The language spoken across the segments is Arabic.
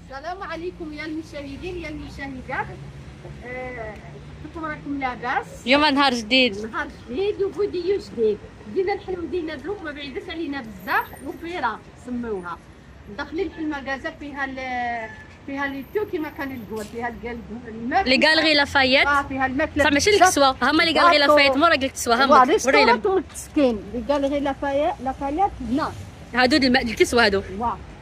السلام عليكم يا المشاهدين يا المشاهدات. كنتم راكم لاباس؟ اليوم نهار جديد، نهار جديد وفيديو جديد. بدينا الحلو دينا دروك ما بعيدش علينا بزاف، وفيرا سموها. داخلين في المكازا فيها لي تو كيما كان الجول، فيها الماكله لي غالغي لافايت. فيها الماكله صح ماشي الكسوه، هما لي غالغي لافايت مورا قلت الكسوه هما ورينا مسكين لي غالغي لافايت هنا. هادو الكسوه هادو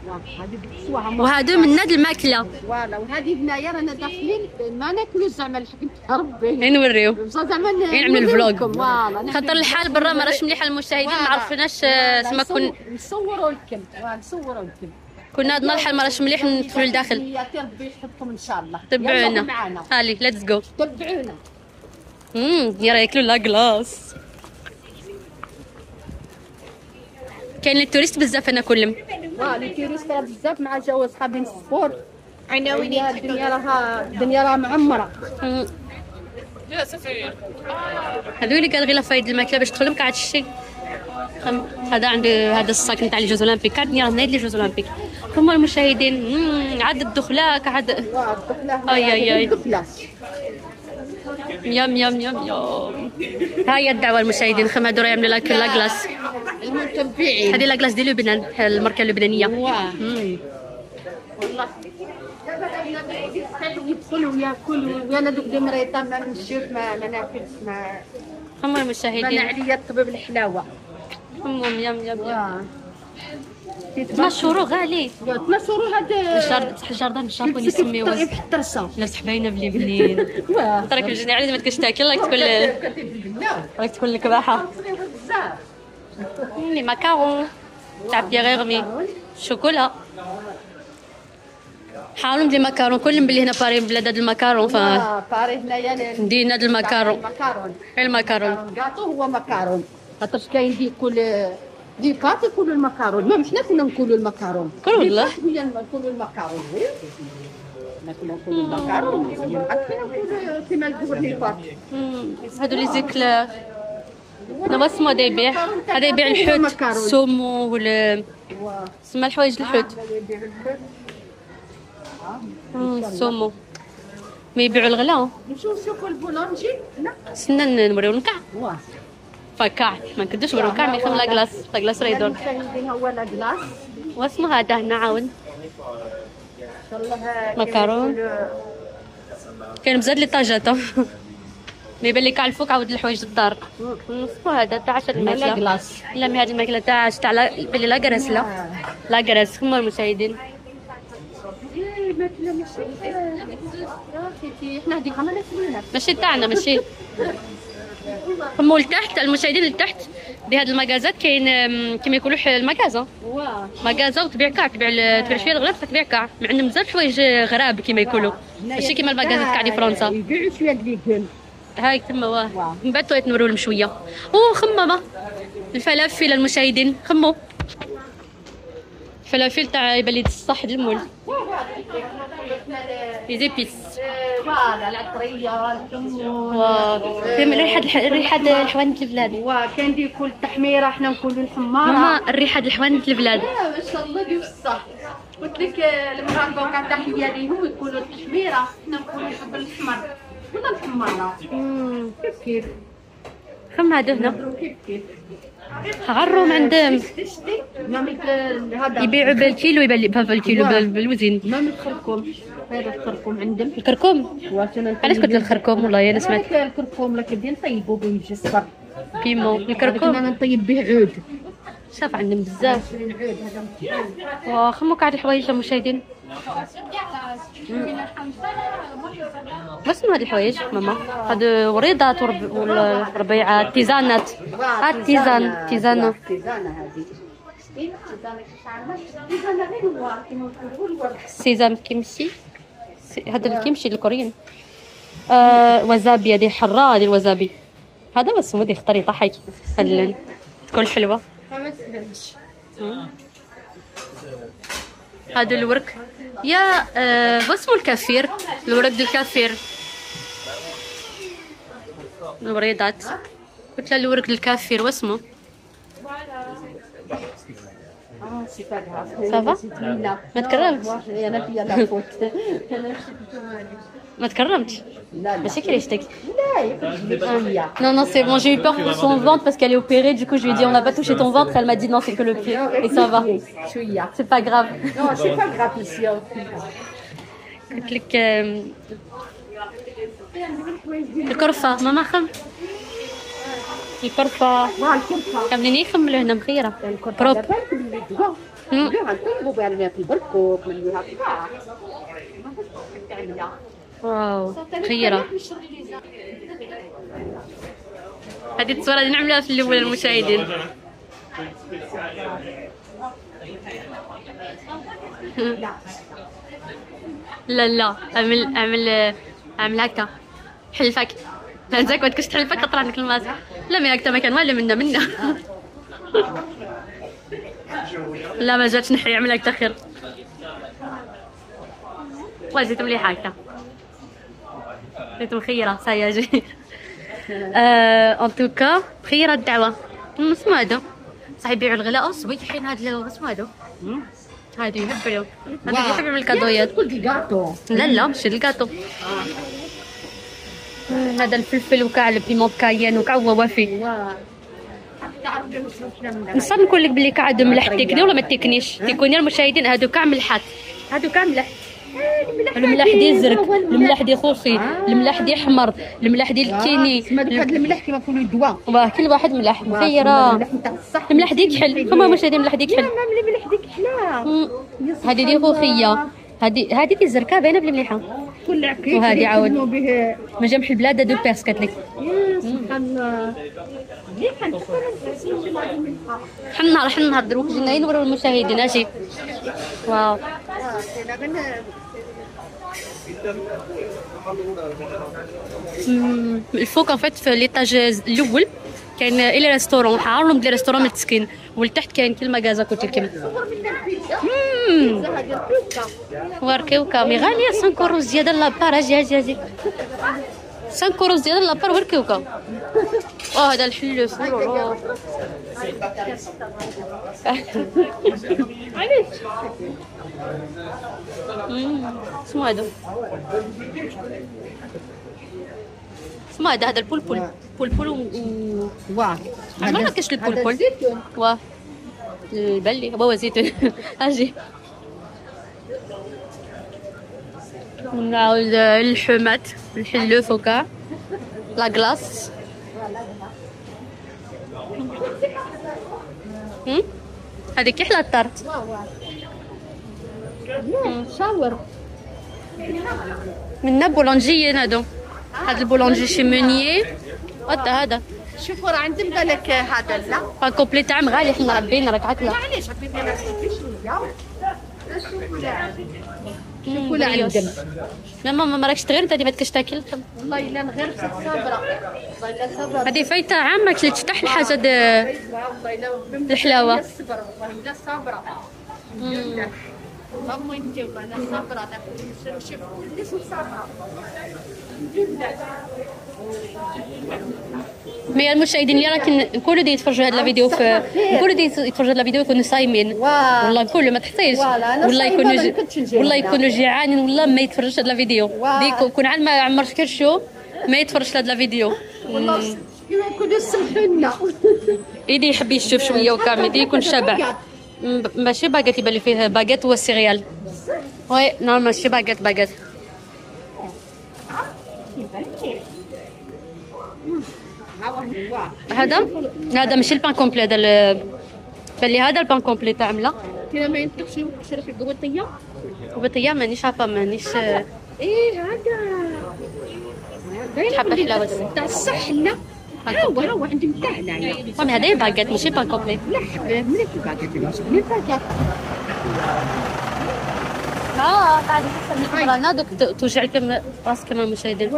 هذه بالكسوه وهادو من ناد الماكله. فوالا وهذه بنايا رانا داخلين ما ناكلوش زعما الحق ربي نوريو زعما نعملوا الفلوق. فوالا خاطر الحال برا ما راش مليحه المشاهدين، ما عرفناش سما نصوروا لكم نصوروا لكم. كنا عندنا الحال ما راش مليح ندخلوا لداخل. يا ربي يحفظكم ان شاء الله. تبعونا هالي ليتس جو. تبعونا. يرا ياكلوا لا كلاص. كاين التوريست بزاف هنا كلهم. لي توريست بزاف مع جواز حابين السبور. الدنيا راها معمره. لا سفير هذولي قال غير لافايد الماكله باش تدخلهم قاعد الشيء. هذا عنده هذا الصاك نتاع لي جوز اولمبيك، قاعد نايد لي جوز اولمبيك. هما المشاهدين عاد الدخلاك عاد اي يم يم يم يم. هاي الدعوه المشاهدين خم هادو راه يعملوا لك لا كلاس المتبعين. هذه لا كلاس ديال لبنان، الماركه اللبنانيه. والله يدخلوا وياكلوا وانا دوك دي مريضه ما نمشيوش ما ناكلش ما هما المشاهدين عليا الطبيب الحلاوه. يم يم يم 12 غالي. 12 هذا الجردان الشامبون يسميوه طيب الطرشه لا حباينه بلي بنين. تراك الجنيه عادي ما تكونش تاكل، راك تكون لك باحه. لي ماكارون تاع بيغيغمي شوكولا. حاولوا ندير ماكارون كلهم بلي هنا باري بلاد هاد الماكارون. باري هنايا ندير هاد الماكارون. الماكارون كاطو هو ماكارون، خاطرش كاين دي بات يكونوا الماكارون. ما حنا كنا نقولوا الماكارون والله نقولوا الماكارون ناكلوا الماكارون كيما نقولوا لي بات. هادو لي زيكلير هذا اسمه هذا يبيع، هذا يبيع الحوت السومو ولا سما الحوايج الحوت. السومو ما يبيعوا الغلا. نشوفوا البولانجي. سنة نوريو الكاع فكاع ما نكدوش نوريو الكاع مي خم لا كلاس لا كلاس ريدون. هو لا كلاس واسمه هذا هنا عاون ماكارون. كاين بزاف لي طاجات ما يبان لي كاع الفوق عاود الحوايج الدار. اسمه هذا تاع 10 الماكله كلاس. لا مي هذه الماكله تاع بلي لا كراس لا كراس. هما المشاهدين احنا هذيك ما ناكلوهاش ماشي تاعنا ماشي. هما لتحت المشاهدين لتحت بهاد المكازات كاين كيما يقولوا المكازا مكازا وتبيع كاع تبيع فيها الغلاب تبيع كاع. عندهم بزاف حوايج غراب كيما يقولوا ماشي كيما المكازات تاع دي فرنسا. يبيعوا شويه ديكون هاي تما من بعد طويت نوريو لهم شويه. خمامه الفلافل المشاهدين خمو الفلافل تاع يبان لي الصح المول لي زيبيس. فوالا العطريه الكمون فهم ريحه الحوانت البلاد. وكان يقول التحميره حنا نقولوا الحماره. ماما الريحه الحوانت البلاد ما شاء الله ديال الصح. قلت لك المغاربه وكاع تحيه ليهم يقولوا التحميره حنا نقولوا الحب الاحمر ولا الحماره. كيف خم هادو هنا كيف غروم عندهم يبيعوا بالكيلو يبان لي بالكيلو بالوزن. ما الخركوم هذا الخركوم عندهم الكركوم. علاش قلت الخركوم والله انا سمعت الكركوم لكن ديال نطيبوا به يجي الصفر بيمون. الكركوم انا نطيب به عود شاف عندهم بزاف. خمو كاع الحوايج المشاهدين. واسمو هاد الحوايج ماما هاد وريضات وربيعات تيزانات. تيزانه سيزام كيمشي. هذا الكيمشي الكوريين. وزابي هذه حراء هذه الوزابي. هذا هو اسمه دي خطريطه حي تكون حلوه. هذا الورك يا واسمه الكافير الورق ديال الكافير الوريضات. قلت له الورق ديال الكافير واسمه سي با غراف. صافا؟ ما تكرمتش؟ انا فيا لا فوت. انا ما تكرمتش؟ لا ماشي كريشتك. لا يا شويه. Non, non, c'est bon, j'ai eu peur pour son ventre parce qu'elle est opérée. Du coup, je lui ai dit, on n'a pas touché ton ventre. Elle m'a dit, non, c'est que le pied. Et ça va. شويه. C'est pas grave. Non, c'est pas grave ici. قلت لك الكرفة ماما خم الكرفة كاملين يخملوا هنا مخيرة بروب. واو خيرة. هذه الصورة اللي نعملها في الأول المشاهدين. لا لا اعمل هكا حلفك. لا انت كنت تحلفك قطر عندك الماسك. لا ما هكا ما كان والو منا لا ما جاتش نحي. عمل هكا خير. والله جيت مليحه هكا. جيت مخيره سايا جي. ان توكا مخيره الدعوه. اسمو هادو صح يبيعوا الغلاء صبيحين. هاد اسمو هادو هادو يهبلوا. هادو يحبوا من الكادويات. لا ماشي الكاطو. هذا الفلفل وكاع البيمون كاين وكاع هو وافي. نصاب نقول لك بلي كاع هادو ملح تيكني ولا ما تيكنيش. تيكوني المشاهدين هادو كاع ملحات. هادو كاع ملح. الملح ديال الزرق، الملح ديال خوخي، الملح ديال حمر، الملح ديال الكيني. هاد الملح كيما نقولوا دواء. واه كل واحد ملح مخيره. الملح ديال كحل. هما مشاهدين الملح ديال كحل. لا الملح ديال كحله. هذه ديال خوخيه. هذه ديال الزركا باينه بلي مليحه. كل عكيك. وهذه عاود من جنب البلاد دو بيرس قالت لك. سبحان الله. حنا نهار دروك جينا ينوروا المشاهدين. اجي واو. الفوق ان فيت في ليطاج الاول كاين الى ريستورون حارهم ديال ريستورون التسكين والتحت كاين كل مغازا قلت لكم. وركيوكا مي غاليه 5 اورو زياده لابار. اجي 5 اورو زياده لابار وركيوكا. هذا الحلوف. علاش اسمو هذا اسمو هذا البولبول. بولبول واه عمرنا كاش البولبول. واه البلي هو زيتون. اجي نعاود الحمات الحلوف وكاع لا كلاص. هذيك حلا الطرت. شاور منا بولونجيين هادو. هاد البولونجي شيمونيي. هذا شوفوا راه عندهم بالك هذا لا با كومبلي تاع غالي. حنا ربينا راك عاكله. معليش عبيت انا شويه. شوفوا لا عندهم. ماما ما راكش تغير انت ما تكش تاكل. والله الا نغير صابره. والله الا صابره. هذه فايته عامه كليتش حتى الحاجه الحلاوه. الصبر والله الا صابره. ماما انت والله صابره. شوف ليش صابره. مي المشاهدين اللي راك نقولوا دي يتفرجوا هاد الفيديو في نقولوا دي يتفرجوا هاد الفيديو يكونوا صايمين. والله نقولوا ما تحصيش. والله يكونوا جيعانين والله ما يتفرجوش هاد الفيديو. ديك كون عاد ما عمرش كرشو ما يتفرجش هاد الفيديو. والله يكونوا سمحوا يدي يحب يشوف شويه وكامل يدي يكون شبع. ماشي باكيت يبان لي فيه باكيت هو السيريال. وي نو ماشي باكيت. هذا ماشي البان كومبلي. هذا بان لي هذا البان كومبلي تاع عمله. كاين ما ينطقش شرف القوطيه مانيش عارفه مانيش. ايه هذا حبه حلاوه تاع الصح. لا هو عندي تاع هنايا. المهم هذا باكيت ماشي بان كومبلي. لا حبيبي مليح الباكيت مليح الباكيت. قاعد نحس رانا دوك توجع لكم راسك كما المشاهدين.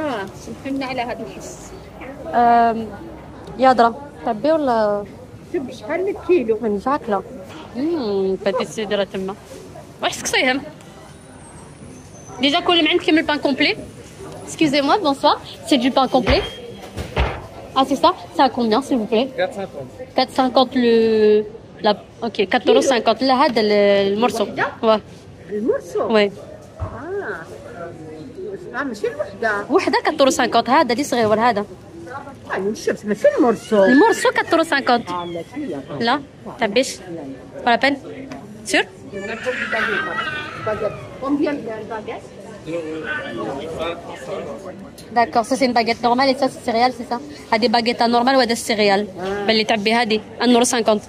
سمحنا على هذا الحس. يا درا تبي ولا تبي شحال الكيلو؟ من شاكله. فاتي السيدي راه تما واش تكسيهم ديجا كل ما عندكم البان كومبلي. Excusez-moi, bonsoir. C'est du pain complet. Ah c'est ça. C'est à combien s'il vous plaît? 4,50. 4,50 لا اوكي 4.50 لا هذا المرسو. واه المرسو. وي ماشي الوحده. وحده 4.50 هذا اللي صغير هذا. نشوف ماشي المرسو. المرسو 4.50. لا لا تعبيش ولا بن سير. Combien de baguettes? D'accord, ça c'est une baguette normale et ça c'est céréales, c'est ça? هذه باجيتا نورمال وهذا السيريال. باللي تعبي هذه 1.50€.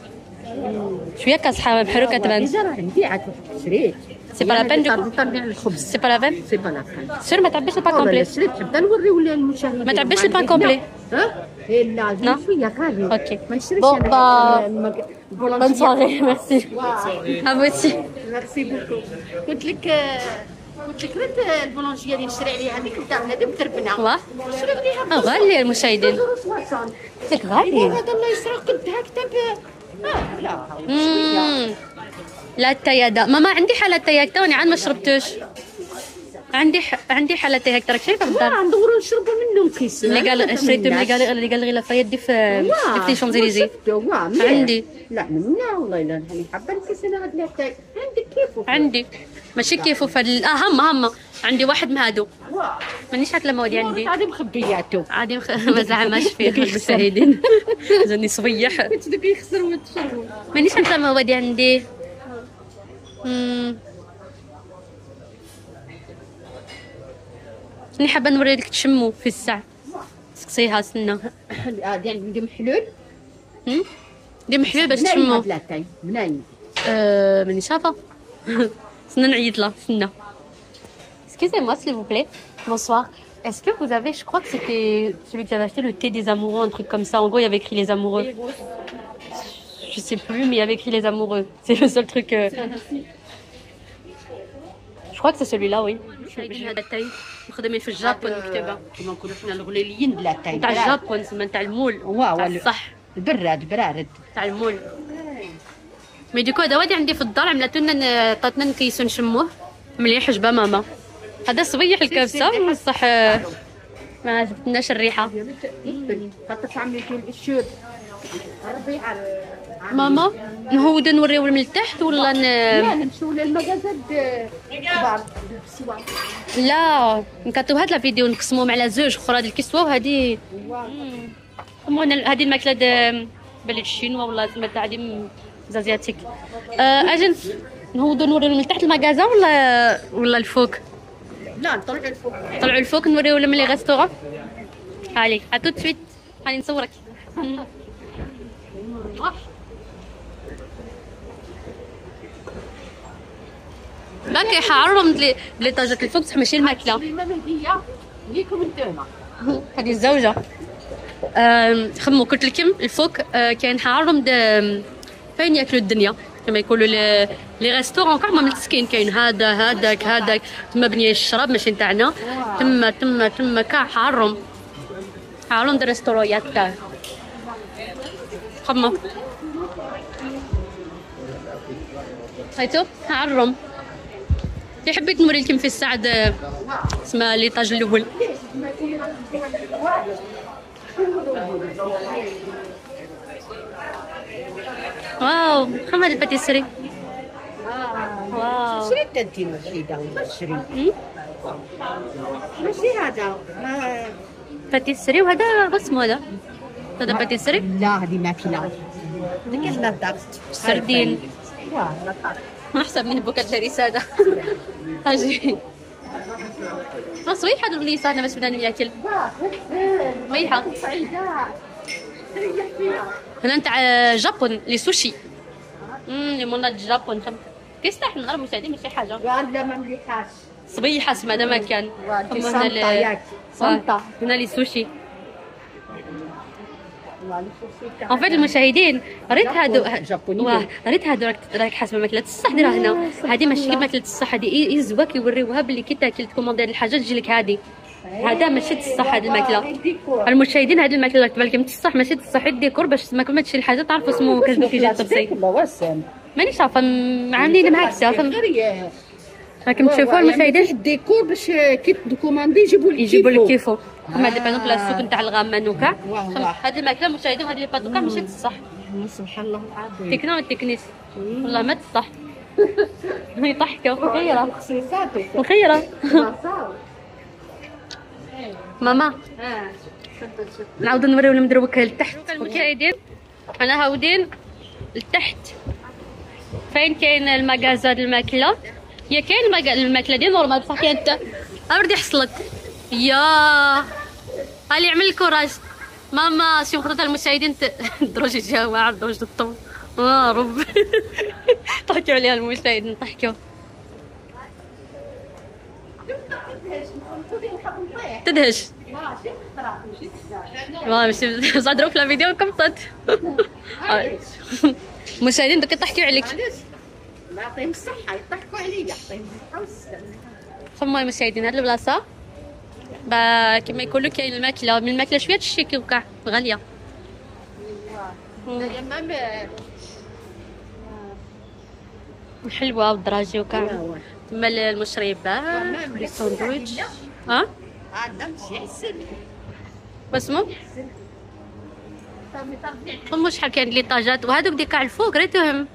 شويه كصحه محروقه تبان. إذا راه عندي عاد شريت. سي با لا بين دو الخبز. سي با لا بين. سي با لا بين. سير ما تعبيش البان كومبلي. شريت حتى نوريو للمشاهدين. ما تعبيش البان كومبلي. ها؟ لا شويه كاري. اوكي. ما نشريش بون با بون سواري ميرسي. ابوتي. ميرسي بوكو. قلت لك ريت البولونجيه اللي نشري عليها هذيك قدام هذه بتربنا. واه نشري عليها غالي المشاهدين. ياك غالي. هذا الله يسرق قدها كتاب. لا لا تيادا ماما عندي حالة تياك توني عاد ما شربتوش. عندي حالة تياك راك شايفه في الدار. ندورو نشربوا منهم كيس. اللي قال شريته اللي قال غير لافايت دي في شونزيليزي. عندي. لا منا والله الا هاني حابه الكيس انا غادي نحتاج. عندك كيفو. عندي ماشي كيفو في هما عندي واحد من هادو. مانيش عارفه المواد عندي. عادي مخبياتو. عادي ما زعماش فيه المشاهدين. جاني صبيح. كنت دوك يخسر وتشربوا. مانيش عارفه المواد عندي. راني حابه نوري لك تشمو في الساعه. سقسيها سنه. هادي عندي محلول. دي محلول باش تشمو. منين؟ مانيش شافه. سنه نعيط له سنه. Excusez-moi s'il vous plaît. Bonsoir. Est-ce que vous avez, je crois que c'était celui que j'avais acheté, le thé des amoureux, un truc comme ça. En gros, il y avait écrit les amoureux. Je sais plus, mais il y avait écrit les amoureux. C'est le seul truc. Je crois que c'est celui-là, oui. هذا التاي مخدمين في الجابون مكتبه كيما نقولوا حنا الغليليين بلا تاي تاع الجابون تسمى تاع المول تاع صح براد تاع المول. مي ديكو هذا وادي عندي في الدار عملت لنا عطاتنا نكيسو نشموه مليح حجبه ماما. هذا صبيح الكبسه بصح ما عجبتناش الريحه. خاطر عملت الشوب الربيعه. ماما نهودو نوريو من التحت ولا لا نمشيو للمغازات كبار بالسوار. لا نكاتو هاد لا فيديو نقسموهم على زوج اخرى هاد الكسوه وهادي هادي الماكله بلد الشينوا ولا تما تاع دي زازياتيك. اجي نهودو نوريو من التحت المغازا ولا الفوق. لا نطلعوا الفوق. طلعوا الفوق نوريو من لي ريستورون. علي اتو تويت هاني نصورك. باكي حعرهم بلي طاجات الفوق بصح ماشي الماكله. المهديه ليكم نتوما. هذه الزوجه خمو قلت لكم الفوق كاين حعرهم فين ياكلوا الدنيا كما يقولوا لي ريستورون كاع ما متسكين. كاين هذاك تما بنيه الشراب ماشي نتاعنا. تما كاع حعرهم دي ريستورونيات تاع خمو هايتو حعرهم. اللي حبيت نوري لكم في الساعه اسمها ليطاج الاول. واو خم هاد الباتيسري. واو شريت انت وحيده وشري ماشي هذا باتيسري وهذا اسمه هذا باتيسري. لا هذه ماكله ديك النضاف سردين. ما حسب من بوكاتريس هذا. اجي صبيح هذا الغليس انا بس بدنا ناكل صبيحه. هنا نتاع جابون لي سوشي. لي مونات جابون تستحق نهار مساعدين ماشي حاجه. لا ما مليحاش صبيحه اسمها هذا ما كان. هنا لي سوشي. ان فيت المشاهدين ريت هادو راك حاسبه ماكله الصح ديرها هنا. هذه ماشي ماكله الصح هذه يزواك يوريوها باللي كي تاكل تكوموندي الحاجه تجي لك هذه. هذا ماشي الصح هذه الماكله. المشاهدين هذه الماكله راك تبان لكم الصح ماشي الصح الديكور باش ما تشري الحاجه تعرفوا اسمه كتبوا كي جات تبسي. مانيش عارفه عاملين معاك سافا راكم تشوفوا المشاهدين الديكور باش كي تكوموندي يجيبوا لك كيفو. هما دي بانوك لا السوق نتاع الغامه نوكا. هذه الماكله المشاهدين هذه لي باتوكا ماشي الصح. سبحان الله العظيم. تكنو التكنيس والله ما تصح. يضحكوا مخيرة خصيصاته مخيرة. ماما نعاودو نوريو المدروك لتحت. المشاهدين انا هاودين لتحت فين كاين المغازا د الماكله. هي كاين الماكله دي نورمال بصح كاين ردي يحصلك يا هالي عمل الكوراج. ماما شي خطات المشاهدين دروج يجاو ما عرضوش الطو ربي. ضحكوا عليها المشاهدين ضحكوا. تدهش والله ماشي صدروا في الفيديو كمطت. المشاهدين دوك يضحكوا عليك. يعطيهم الصحة يضحكوا عليا يعطيهم الصحة والسلامة. فما المشاهدين هاد البلاصة كما يقولوا كاين الماكلة من الماكلة شوية تشيكي وكاع غالية. الحلوة والدراجي وكاع. تما المشربات لي ساندويتش. نمشي حسن واسمو فما شحال كاين ليطاجات وهذوك دي كاع الفوق ريتهم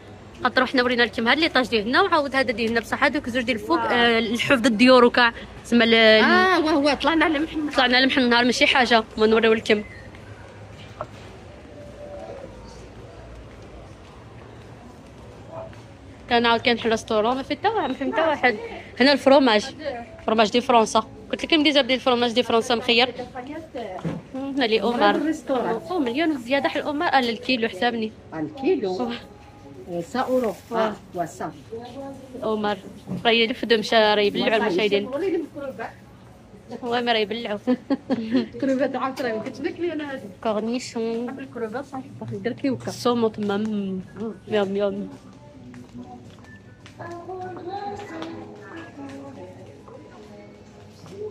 خاطر حنا ورينا لكم هاد ليطاج ديال هنا وعاود هذا ديال هنا بصح هذوك زوج ديال الفوق الحفظ الديور وكاع تسمى وهو طلعنا لمحنا النهار ماشي حاجه ما نوريو لكم. كان عاود كاين ريستورون ما في حتى واحد. هنا الفروماج دي فرنسا قلت لكم ديجا بدي الفروماج دي فرنسا مخير. هنا لي اومار مليون زياده حل الاومار الكيلو حسابني الكيلو 100 اورو وصا اومار راهي يلفدوا مشى راهي يبلعوا المشاهدين. والله ما راهي يبلعوا. كروفات عاد راهي ما كتاكلي انا هذه كورنيشون نحب الكروفات صافي ندير كيوكا الصومو تما يوم يوم.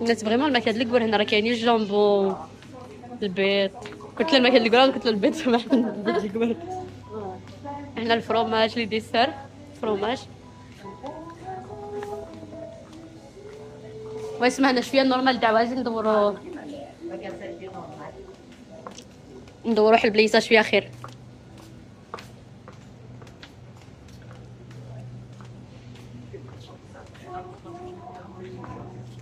الناس فريمون الماكله اللي كبر هنا راه كاينين الجامبون البيض. قلت له الماكله اللي كبر قلت له البيض سمح البيض اللي كبر. هنا الفرomاج لي ديسير فرomاج واسمعنا شويه نورمال دعوات ندورو واحد البلايصه شويه خير.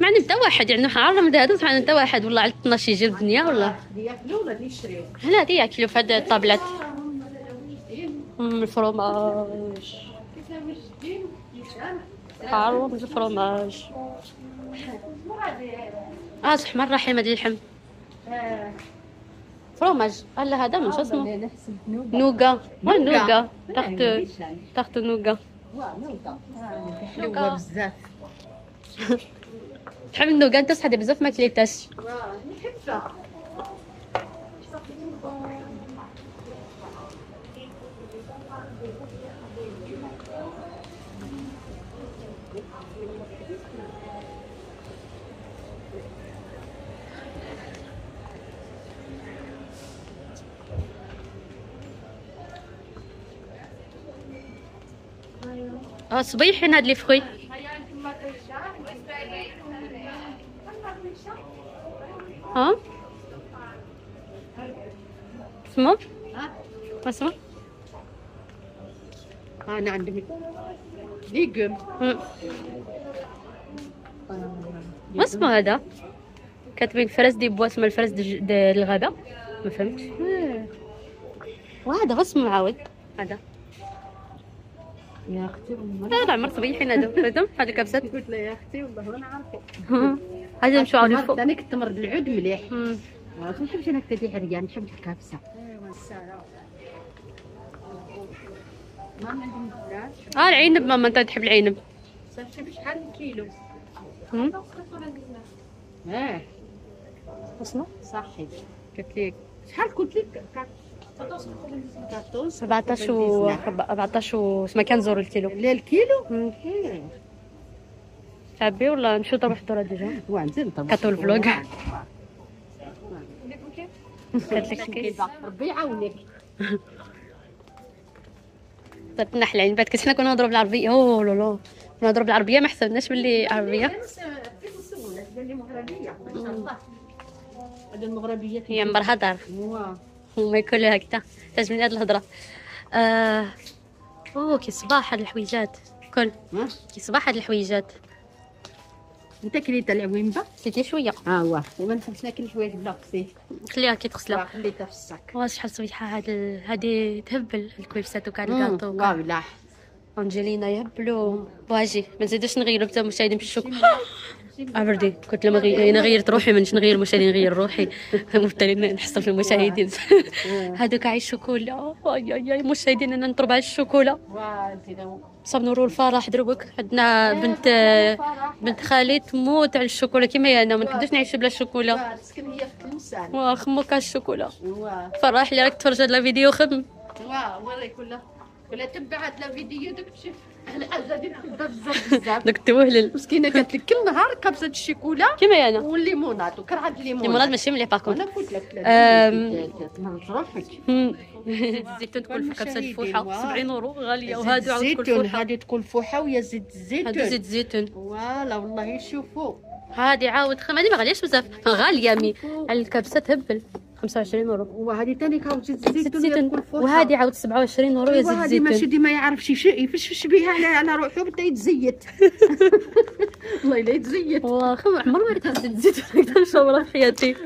ما عندنا حتى واحد يعني حرام من هذا صح حتى واحد والله على 12 يجي الدنيا ولا ياكلوا ولا يشريو. لا هادي ياكلوا في هاد الطابلات. الفرomاج حرام الفرomاج صح مرة حمد اللحم فرomاج هلا هذا من شو اسمه نوغا نوغا تحت نوغا حلوة بزاف. تحب النوغا انت صحدي بزاف ما كليتاش. نحبها صبيحين هاد لي فخوي. اسمه اسمه انا عندي ليغوم. ما اسمه هذا كاتبين فرز دي بوا اسمه الفرز دي الغابه ما فهمتش. وهذا اسمه عاود هذا يا اختي هذا عمر صبيحين هذا هذا كبسات. قلت له يا اختي والله انا عارفه هذا نمشيو عاود الفوق. انا كنت مرض العود مليح ما نحبش انا كتدي عريان نحب الكبسه. ايوا السلام ماما عندي مفراش. العنب ماما انت تحب العنب صافي بشحال الكيلو؟ اسمه صحي قلت لك شحال قلت لك 17 و 14 و 15 الكيلو. لا الكيلو تعبي ولا نمشيو نطلبوا حضور ديجا وانزل نطلبوا كاتو الفلوق. قالت لك كيف ربي يعاونك. صرت نحل العين بعد كنت حنا كنا نضرب بالعربيه. اوه لا لا نضرب بالعربيه ما حسبناش باللي عربيه. قال لي مغربيه ما شاء الله. هذه المغربيه هي مبرها دار وما ياكلوا هكذا. تعجبني هاد الهضره. كي صباح هاد الحويجات كل كي صباح هاد الحويجات. انت كليت العويمبه سيتي شويه واه وما نحبش ناكل شويه بلا غسيل. خليها كي تغسلها. خليتها في الصاك. شحال صبيحه هادي تهبل الكويبسات وكاع الكاطو. واه لا انجلينا يهبلوا. واجي ما نزيدوش نغيروا حتى المشاهدين في الشوك. عبردي كنت لما انا غيرت روحي مانيش نغير المشاهدين نغير روحي وبالتالي نحصل في المشاهدين. هذوك عايش الشوكولا. اي المشاهدين انا نضرب على الشوكولا. صاب نورو الفرح دروك عندنا بنت خالي تموت على الشوكولا كيما انا ما نقدرش نعيش بلا الشوكولا. مسكين هي في التمثال. خمو كاع الشوكولا. فرح اللي راك تفرج هاد الفيديو خم. وريك ولا تبع هاد الفيديو دوك تشوف الحاجه دي نحبها بزاف. دوك توهلل مسكينه قالت لك كل نهار كبسه الشوكولا كيما انا. والليمونات وكرهه الليمونات. الليمونات ماشي مليح باكونت. انا قلت لك تمرج روحك. زيت الزيتون تكون في كبسه الفوحه 70 يورو غاليه. وهادو عاود تكون فوحه. هادي تكون فوحه ويا زيت الزيتون. هادو زيت الزيتون. فوالا والله شوفوا هادي عاود هادي ما غالياش بزاف غاليه مي على الكبسه تهبل 25 يورو. وهذه ثاني عاود زيت الزيتون. وهذه عاود 27 يورو يا زيت الزيتون. هذه ماشي ديما يعرف يفش بها على روحه بدا يتزيت. والله الا يتزيت. واخا عمر ما ريت زيت الزيتون هكذا نشوفها في حياتي.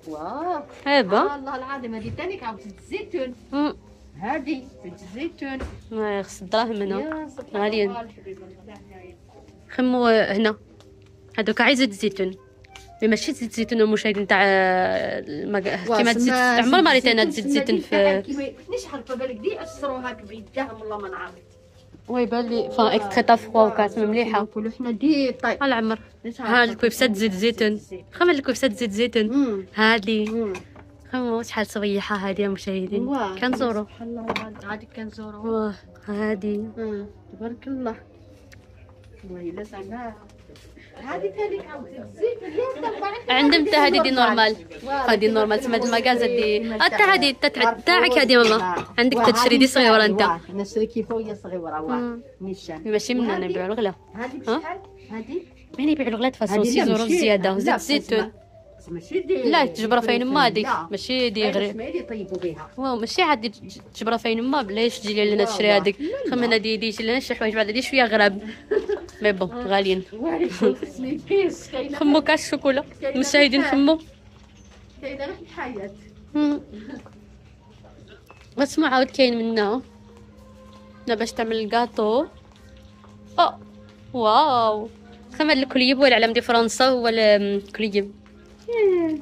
واه هابا والله العظيم هذه ثاني عاود زيت الزيتون. هذه زيت الزيتون ما خص الدراهم هنا غاليين. خمو هنا هذوك عايز زيت الزيتون ماشي زيت الزيتون. المشاهدين تاع كيما تزيد عمر ما ريت انا زيت الزيتون في مانيش عارفه بالك دي اسروها بيدهم والله ما نعرف. وي بان لي فا اكسترا فوا وكاس مليحه. نقولوا حنا دي طيب العمر. ها الكويبسات زيت الزيتون. خمل الكويبسات زيت الزيتون هادي. خمو شحال صبيحه هادي يا مشاهدين. كنزورو سبحان الله هادي كنزورو. هادي تبارك الله. والله الا زعما هذه ثاني عاود الزيت عندهم حتى هذه دي نورمال. هذه نورمال تسمى المكازا دي حتى هذه تاعك هذه ماما عندك تشري دي صغيره انت. نشري كيف وهي صغيره. واه نيشان ماشي من هنا يبيعوا الغلا. هذه بشحال هذه؟ وين يبيعوا الغلا فاصون 6 يورو زياده. زيت الزيتون ماشي دي لا تجبره فين ما هذيك ماشي دي غير ما يطيبوا بها. واو ماشي عاد تجبره فين ما بلاش تجي لنا تشري هذيك. خمنا دي يجي لنا شي حوايج بعد دي شويه غراب مي بون غاليين. خمو كاع الشوكولا المشاهدين خمو كاينه غير الحياه. واسمو عاود كاين منها باش تعمل الكاطو. واو خمر الكليب ولا علم دي فرنسا هو الكليب.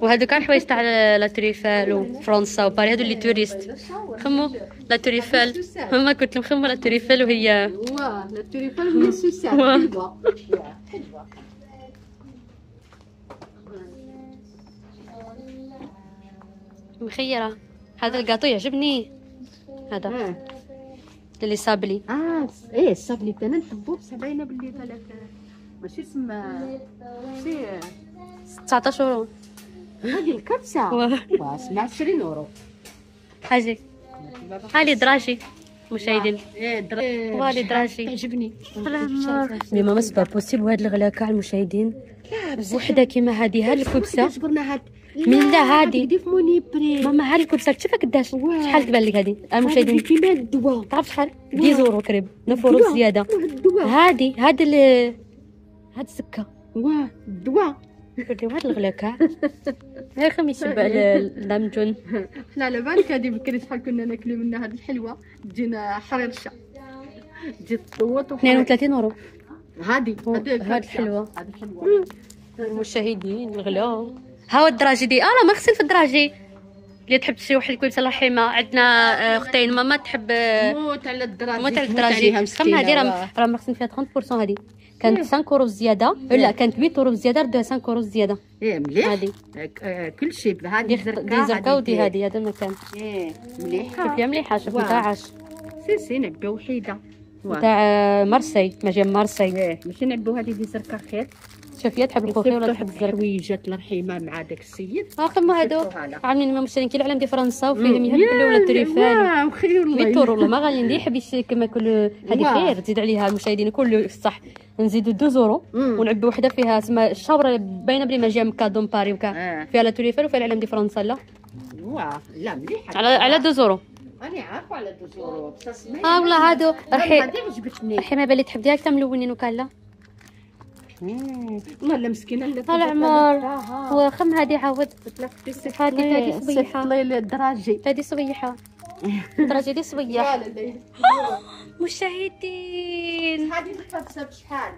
وهادو كاع الحوايج تاع لا تريفال وفرنسا وباري هادو اللي توريست. خمو لا تريفال هما قلت لهم خمو لا تريفال وهي واه لا تريفال هي سوسات حلوه حلوه. مخيره هذا الكاطو يعجبني هذا اللي صابلي. ايه الصابلي انا نحبو بصح باينه باللي بالك ماشي سما ماشي 19 يورو. هذه الكبسه سمع 20 يورو. حاجي هالي دراجي مشاهدين. والله دراجي تعجبني. مي ماما سبا بوسيبل هاد الغلا كاع المشاهدين. لا وحده كيما هذه هاد الكبسه جبرنا هاد من لا هادي دي في مونيبري ماما هاد الكبسه شوفها قداش شحال تبان لك هادي المشاهدين كيما الدواء تعرف شحال 10 يورو قريب 9 يورو زياده. هادي هاد السكه واه الدواء بديو هاد الغلا كاع غير خميس يشبع اللامجون. حنا على بالك هادي بكري شحال كنا ناكلو منها هاد الحلوه تجينا حريرشه تجي تطوط 32 يورو. هادي الحلوه هادي حلوه. المشاهدين الغلا ها هو الدراجي دي راه ما غسل في الدراجي اللي تحب تشري واحد الكويبسه الله يرحمها. عندنا اختين ماما تحب موت على الدراجي موت على الدراجي. خمنا هادي راه مغسلين فيها 30% هادي كانت 5 يورو زياده لا كانت 8 يورو زياده ردوها 5 يورو زياده. مليح هادي كل شيء هادي زركا ودي هادي هذا المكان مليحه شوفيها مليحه شوف نتاعش سي نعبيو وحيده تاع مارسي مجال مارسي ماشي نعبيو هادي دي زركا خير. شوفي تحب الخوخي ولا تحب الزرق. حويجات الله يرحمها مع داك السيد خما هادو عاملين ما مشرين كي العلم دي فرنسا وفيهم يهبلوا ولا تريفال وخير والله 100 يورو والله ما غاليين اللي يحب يشري كما كل هذه خير تزيد عليها المشاهدين كله صح نزيدوا 2 يورو ونعبوا وحده فيها اسمها الشابره باينه بلي ما جا من كادون باري وكا فيها لا تريفال وفيها العلم دي فرنسا لا واه لا مليحه على 2 يورو. انا عارفه على 2 يورو بصح والله هادو رحي هذه عجبتني. رحي ما بالي تحب ديالك ملونين وكالا. والله مسكينه اللي طال عمر هو خم هادي عاود هادي صبيحه الدراجي هادي صبيحه الدراجه دي صبيح. مشاهدين هذه محبسه بشحال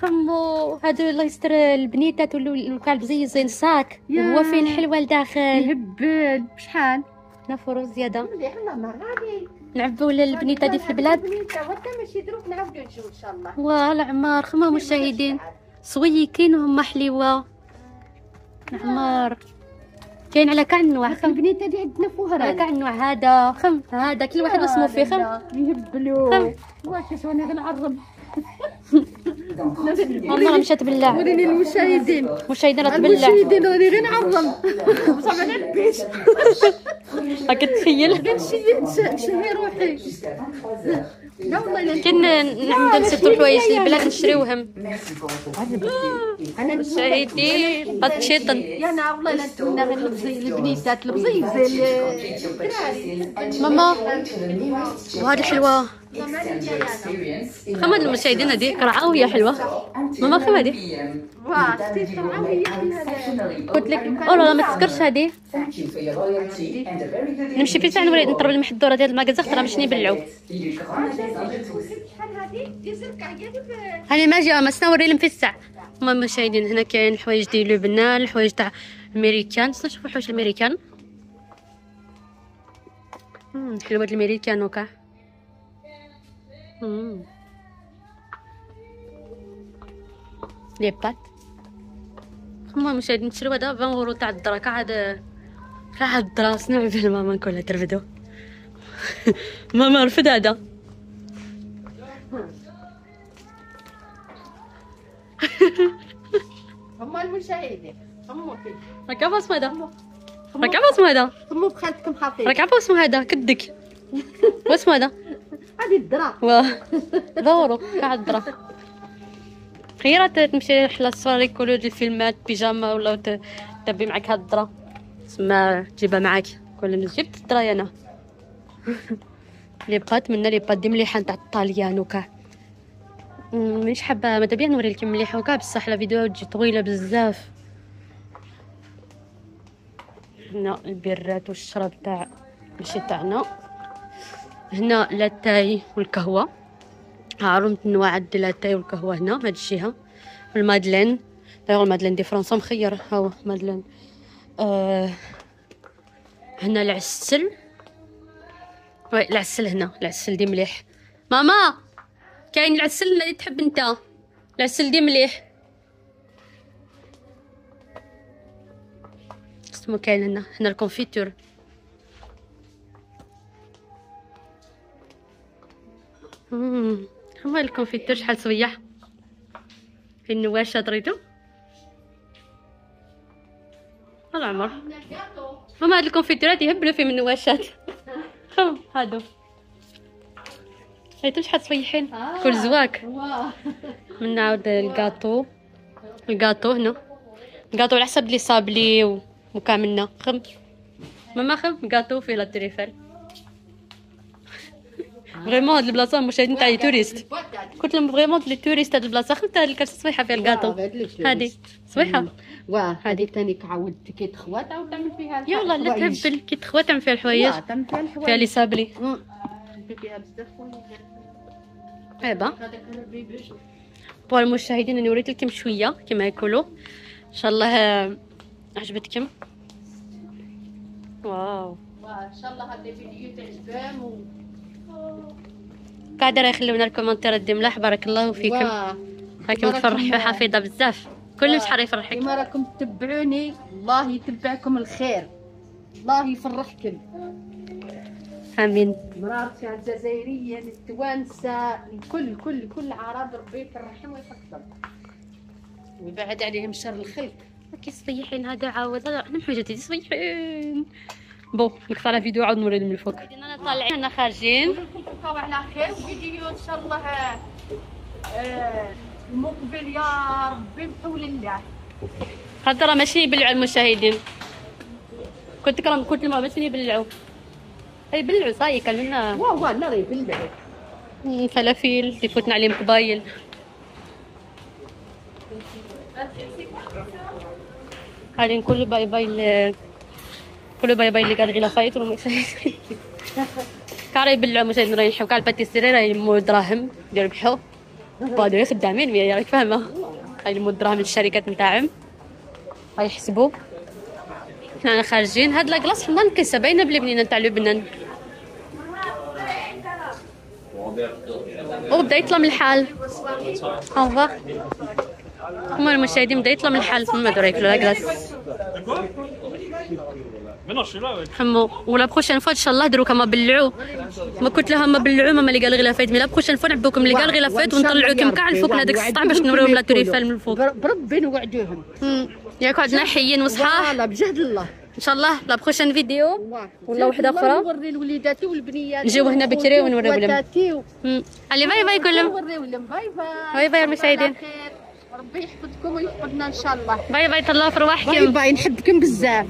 خمو هادو الله يستر البنيتات والكلب زين صاك وهو فين حلوه لداخل يهبل بشحال نفرو زياده مليح والله ما غالي نعبوا للبنيته دي في البلاد وانت ماشي دروك نعاودو نجيو ان شاء الله. والعمار خما مشاهدين صويكين وهم حليوه العمار كاين على كاع النوع خم البنيته دي عندنا فهران على كاع النوع هذا كل واحد اسمه فيه خم يهبلوا واش وانا غنعرب والله مشات بالله وريني المشاهدين راه تبلع المشاهدين راني غير نعرم بصح ما نلبيش راك تخيل نشهي روحي لا والله كنا نعمدو نسدو حوايج للبلاد نشريوهم انا مشاهدين بطشيطن يا انا والله لا نتمنى غير البزي البنيتات البزي ماما وهذه حلوه خمد المشاهدين هذه قرعه وهي حلوه ماما خم هذه قلت لك والله ما تذكرش هذه نمشي في ساعه نوري نضرب المحدوره ديال المكازا راه مشني يبلعوا هذه ما جا ما نوري لهم في الساعه. هما المشاهدين هنا كاين الحوايج ديال لبنان الحوايج تاع الامريكان نشوفوا حوايج الامريكان حلوات الامريكان وكاع لي بات هما المشاهدين نشريو هذا 20 يورو تاع الدرا كاع هذا الدرا سنعمل فيه ماما نقولها ترفدو ماما رفد هذا هما المشاهدين راك عارفه اسمه هذا راك عارفه اسمه هذا هما بخالتكم حافظين راك عارفه اسمه هذا كدك واسمه هذا هذه الدرا دورو كاع الدرا خيرات تمشي رحله الصور يقولوا ديال الفيلمات بيجاما ولا تبي معك هاد الدرا تسمى تجيبها معاك كل جبت الدرا انا لي بقات منا لي بات دي مليحه تاع الطاليان وكاع مانيش حابه ماذا بيا نوري لكم مليحه وكاع بصح لا فيديو تجي طويله بزاف. هنا البيرات والشراب تاع ماشي تاعنا هنا لاتاي والقهوه عارمت انواع ديال لاتاي والقهوه هنا هاد الجهه والمادلين داير المادلين دي فرنسا مخير هاو مادلين هنا العسل وي العسل هنا العسل دي مليح ماما كاين العسل اللي تحب انت العسل دي مليح اسمو كاين هنا الكونفيتور هما الكونفيتور شحال صبيح في النواشة دريتو العمر هما هاد الكونفيتورات يهبلوا فيه من النواشات هادو هايتو شحال صبيحين كل زواك من نعاود الكاطو هنا الكاطو على حسب لي صابلي وكاملنا خم ماما خم كاطو فيه لا تريفال فريمون هاد البلاصه مشاهدين تاع لي توريست قلت لهم فريمون لي توريست هاد البلاصه خمت هاد الكاس صبيحه فيها الكاطو هادي صبيحه واه هادي ثاني كعاود كي تخوى تعاود تعمل فيها يا والله لا تهبل كي تخوى تعمل فيها الحوايج فيها لي صابلي فيها بزاف ايبا بون المشاهدين انا وريت لكم شويه كما يقولوا ان شاء الله عجبتكم واو ان شاء الله هذا الفيديو تعجبكم قاعده راه يخليونا الكومنتيرات دي ملاح بارك الله فيكم راكم تفرحوا حفيظه بزاف كل شحال يفرحك كيما راكم تتبعوني الله يتبعكم الخير الله يفرحكم امين مرارتي الجزائريين التوانسه كل عرب ربي يفرحهم ويحفظهم ويبعد عليهم شر الخلق كي صبيحين هذا عاود انا حاجتي صبيحين بون نقطع على فيديو عاود نوري لهم الفوق انا طالعين انا خارجين نلقاو على خير فيديو ان شاء الله المقبل يا ربي بحول الله هذا راه ماشي يبلعوا المشاهدين كنت لهم باش يبلعوا صاي كلنا واه لا يبلعوا فلافل يفوتنا عليهم قبايل. قاعدين كل باي باي اللي قاعد غير فايت والمشاهدين كانوا يبلعوا مشاهدين رايحوا كان الباتيسيري رايمو دراهم يربحوا بعدين خدامين راك فاهمه رايمو دراهم للشركات نتاعهم يحسبوا. حنا خارجين هاد لاكلاص حنا نكسه باينه بلي بنينه نتاع لبنان وبدا يطلع من الحال. هاو هما المشاهدين بدا يطلع من الحال فما دو ياكلوا لاكلاص حمو. ولا بروشين فوا ان شاء الله دروا كما بلعوا ما كنت لها ما بلعوا ما اللي قال غير لافيت مي لا بروشين فوا نعبوكم اللي قال غير لافيت ونطلعوكم كاع الفوق هذاك السطح باش نوريهم لا توريفال من الفوق بربي نوعدوهم ياك عندنا حيين وصحاح لا بجهد الله ان شاء الله. لا بروشين فيديو ولا وحده اخرى نوري لوليداتي والبنيات نجيو هنا بكري ونوريو لهم. علي باي باي كلهم نوريو لهم باي باي باي المشاهدين ربي يحفظكم ويحفظنا ان شاء الله. باي باي تهلاو في رواحكم باي باي نحبكم بزاف.